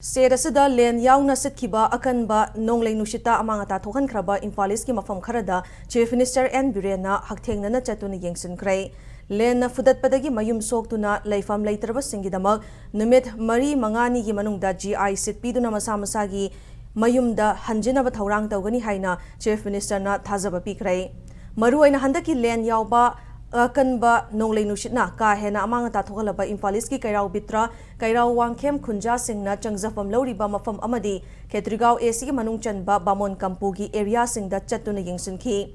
State asida len yauna sitkiba akanba nonglei nushita amangata thokan khraba Imphal ki mafam kharada Chief Minister N Biren na hakthengna na chatuna yengsin krai len na fudat padagi mayum soktuna leifam leitraba singidamak numit mari mangani gi manungda GI sit piduna masa masagi mayumda hanjinaba thaurang tawgani haina Chief Minister na thajaba pikrai maru aina handaki len yawba akanba nonglei nushitna ka hena amangata thokalaba Imphal ki kairau bitra kairau wangkhem khunja singna changjafam loriba mafam amadi Khetrigao AC ki manung chanba Bamon Kampugi area singda chatuna yengsinki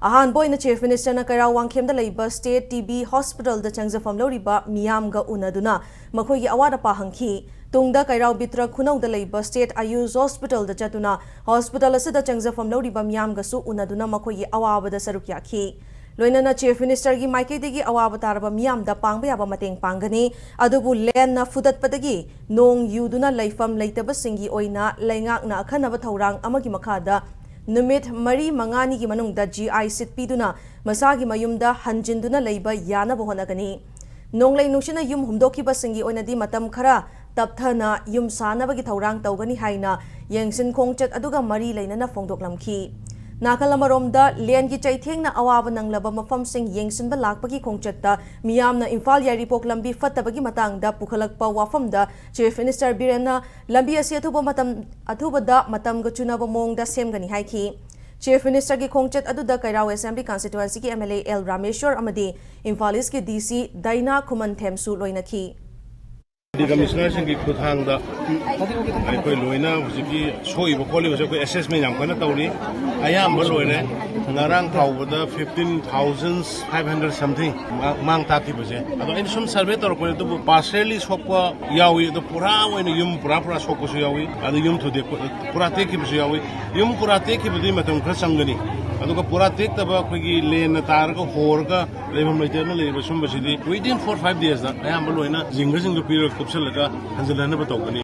ahan boy na Chief Minister na kairau wangkhem da leiba State TB Hospital da changjafam loriba miyamga unaduna makhoi gi awada pa hangki tungda kairau bitra khunau da leiba State Ayush Hospital da chatuna hospital asida changjafam loriba miyamga su unaduna makhoi gi awaba da saruk yakhi Loinana Chief Minister gi Maikei awabataraba miyam da pangba yaba mateng pangani adubu len na fudat padagi nong yuduna laifam leitaba singi oina laingak na akhanaba thaurang amagi makhada numit mari mangani gi manungda GI sit piduna masagi mayumda hanjinduna leiba yana bohonagani nonglei nushina yum humdokiba singi oina di matam khara tapthana yum sanabagi thaurang tawgani haina yengsin khongchat aduga mari leinana fongdoklamki Nakalamaromda len ki chaithengna awaba nanglaba mafam sing yengsinba lakpagi khongchatta miyamna Imphal yaripok lambi fattabagi matangda pukhalakpa wafamda Chief Minister Biren na lambi asi athubada matam gachunaba mongda semgani haiki Chief Minister ki khongchat aduda Kairau Assembly Constituency ki MLA L Rameshwar amadi Imphal ki DC Daina Khuman Themsu loinaki Commissioner की खुदांग दा कोई लोइना हुजिकी सोई बकोली हुजो कोई assessment याम कोना तौरी आयाम बलोइने ngarang thawbada 15,500 something mang taki buje ado in some survey tor ko to partially sokwa yawi to pura oina yum pura sokko su yawi ado yum to de pura te ki buje yawi yum pura te ki budi matam khra sangani ado ko pura te taba ko gi len tar ko hor ka lebam leiter na leba sum basidi within 4-5 days da ayam baloina jinga period kupsel laga hanjalana batokani